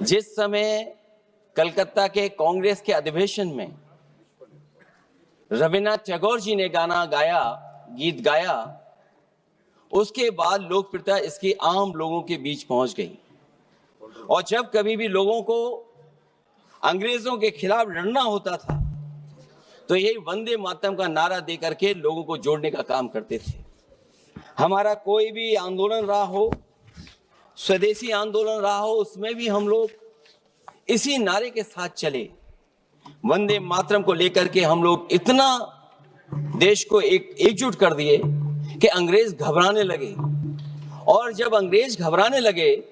जिस समय कलकत्ता के कांग्रेस के अधिवेशन में रविन्द्रनाथ टैगोर जी ने गीत गाया, उसके बाद लोकप्रियता इसकी आम लोगों के बीच पहुंच गई। और जब कभी भी लोगों को अंग्रेजों के खिलाफ लड़ना होता था तो यही वंदे मातरम का नारा दे करके लोगों को जोड़ने का काम करते थे। हमारा कोई भी आंदोलन रहा हो, स्वदेशी आंदोलन रहा हो, उसमें भी हम लोग इसी नारे के साथ चले। वंदे मातरम को लेकर के हम लोग इतना देश को एकजुट कर दिए कि अंग्रेज घबराने लगे। और जब अंग्रेज घबराने लगे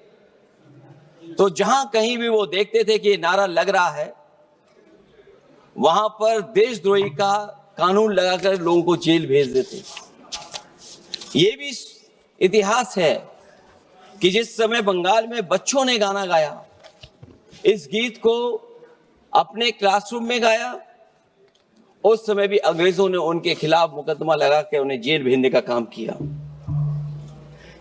तो जहां कहीं भी वो देखते थे कि नारा लग रहा है, वहां पर देशद्रोही का कानून लगाकर लोगों को जेल भेज देते। ये भी इतिहास है कि जिस समय बंगाल में बच्चों ने गाना गाया, इस गीत को अपने क्लासरूम में गाया, उस समय भी अंग्रेजों ने उनके खिलाफ मुकदमा लगा के उन्हें जेल भेजने का काम किया।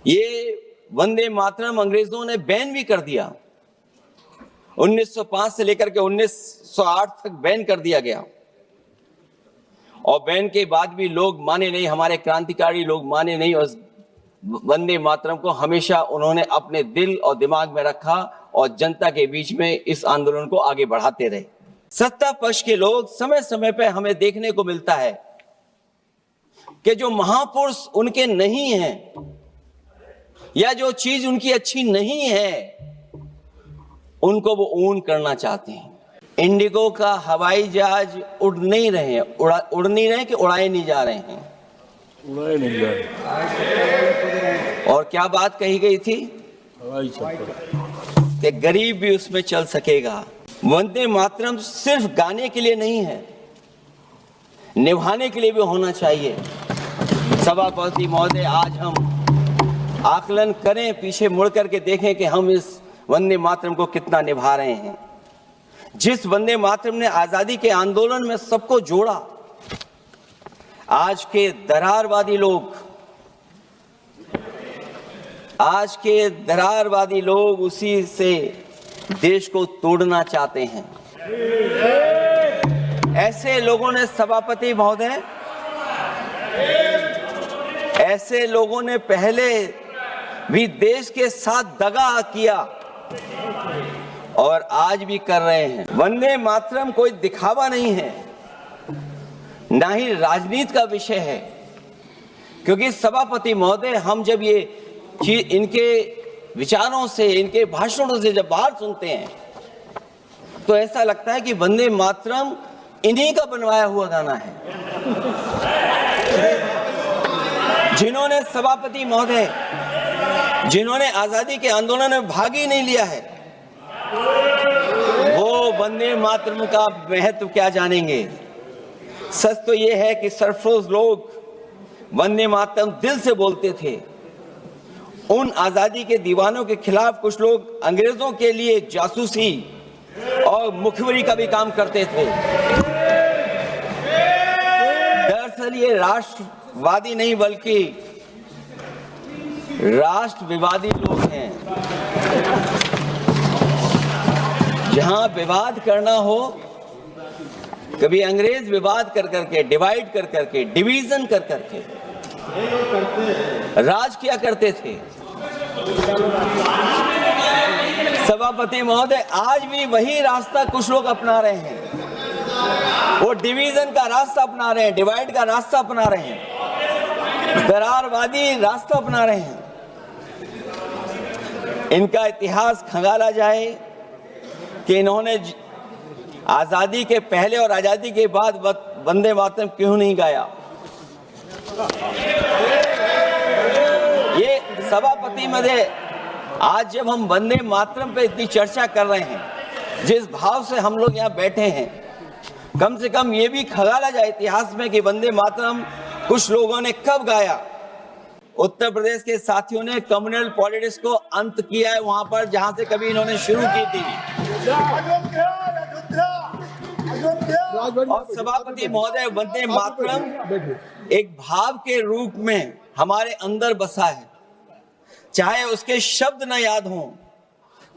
ये वंदे मातरम अंग्रेजों ने बैन भी कर दिया। 1905 से लेकर के 1908 तक बैन कर दिया गया। और बैन के बाद भी लोग माने नहीं, हमारे क्रांतिकारी लोग माने नहीं, और वंदे मातरम को हमेशा उन्होंने अपने दिल और दिमाग में रखा और जनता के बीच में इस आंदोलन को आगे बढ़ाते रहे। सत्ता पक्ष के लोग समय समय पर हमें देखने को मिलता है कि जो महापुरुष उनके नहीं हैं या जो चीज उनकी अच्छी नहीं है, उनको वो ऊन करना चाहते हैं। इंडिगो का हवाई जहाज उड़ नहीं रहे हैं, उड़ नहीं रहे कि उड़ाए नहीं जा रहे हैं, उड़ाए नहीं जा रहे। और क्या बात कही गई थी कि गरीब भी उसमें चल सकेगा। वंदे मातरम सिर्फ गाने के लिए नहीं है, निभाने के लिए भी होना चाहिए। सभापति महोदय, आज हम आकलन करें, पीछे मुड़ करके देखें कि हम इस वंदे मातरम को कितना निभा रहे हैं। जिस वंदे मातरम ने आजादी के आंदोलन में सबको जोड़ा, आज के दरारवादी लोग उसी से देश को तोड़ना चाहते हैं। ऐसे लोगों ने, सभापति महोदय, ऐसे लोगों ने पहले भी देश के साथ दगा किया और आज भी कर रहे हैं। वंदे मातरम कोई दिखावा नहीं है, ना ही राजनीति का विषय है। क्योंकि सभापति महोदय, हम जब ये चीज इनके विचारों से, इनके भाषणों से जब बाहर सुनते हैं तो ऐसा लगता है कि वंदे मातरम इन्हीं का बनवाया हुआ गाना है। जिन्होंने, सभापति महोदय, जिन्होंने आजादी के आंदोलन में भाग ही नहीं लिया है, वो वंदे मातरम का महत्व क्या जानेंगे। सच तो ये है कि सरफरोश लोग वंदे मातरम दिल से बोलते थे। उन आजादी के दीवानों के खिलाफ कुछ लोग अंग्रेजों के लिए जासूसी और मुखबिरी का भी काम करते थे। दरअसल ये राष्ट्रवादी नहीं बल्कि राष्ट्र विवादी लोग हैं। जहां विवाद करना हो, कभी अंग्रेज विवाद कर करके, डिवाइड कर करके, डिवीजन कर करके राज किया करते थे। सभापति महोदय, आज भी वही रास्ता कुछ लोग अपना रहे हैं। वो डिवीजन का रास्ता अपना रहे हैं, डिवाइड का रास्ता अपना रहे हैं, दरारवादी रास्ता अपना रहे हैं। इनका इतिहास खंगाला जाए कि इन्होंने आजादी के पहले और आजादी के बाद वंदे मातरम क्यों नहीं गाया। ये सभापति महोदय, आज जब हम वंदे मातरम पे इतनी चर्चा कर रहे हैं, जिस भाव से हम लोग यहाँ बैठे हैं, कम से कम ये भी खंगाला जाए इतिहास में कि वंदे मातरम कुछ लोगों ने कब गाया। उत्तर प्रदेश के साथियों ने कम्युनल पॉलिटिक्स को अंत किया है वहां पर जहां से कभी इन्होंने शुरू की थी। और सभापति महोदय, वंदे मातरम एक भाव के रूप में हमारे अंदर बसा है। चाहे उसके शब्द न याद हों,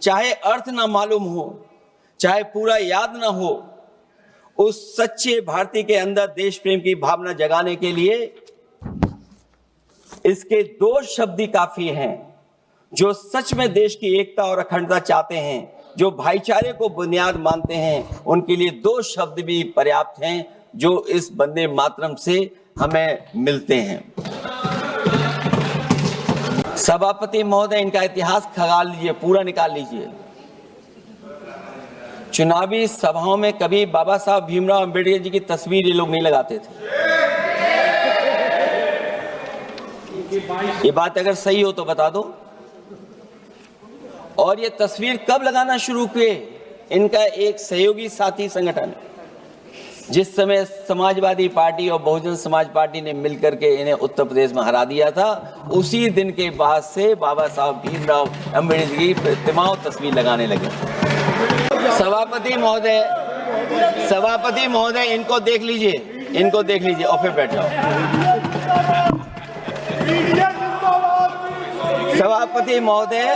चाहे अर्थ ना मालूम हो, चाहे पूरा याद ना हो, उस सच्चे भारतीय के अंदर देश प्रेम की भावना जगाने के लिए इसके दो शब्द ही काफी हैं। जो सच में देश की एकता और अखंडता चाहते हैं, जो भाईचारे को बुनियाद मानते हैं, उनके लिए दो शब्द भी पर्याप्त हैं जो इस वंदे मातरम से हमें मिलते हैं। सभापति महोदय, इनका इतिहास खंगाल लीजिए, पूरा निकाल लीजिए। चुनावी सभाओं में कभी बाबा साहब भीमराव अंबेडकर जी की तस्वीर ये लोग नहीं लगाते थे। ये बात अगर सही हो तो बता दो। और ये तस्वीर कब लगाना शुरू किए? इनका एक सहयोगी साथी संगठन, जिस समय समाजवादी पार्टी और बहुजन समाज पार्टी ने मिलकर के इन्हें उत्तर प्रदेश में हरा दिया था, उसी दिन के बाद से बाबा साहब भीमराव अंबेडकर की प्रतिमाओं तस्वीर लगाने लगे। सभापति महोदय, इनको देख लीजिए और फिर बैठ जाओ। सभापति महोदय,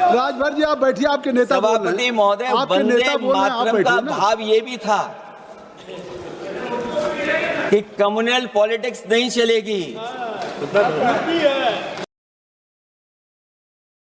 राजभर जी आप बैठिए, आपके नेता सभापति महोदय, वंदे मातरम का भाव ये भी था कि कम्युनल पॉलिटिक्स नहीं चलेगी।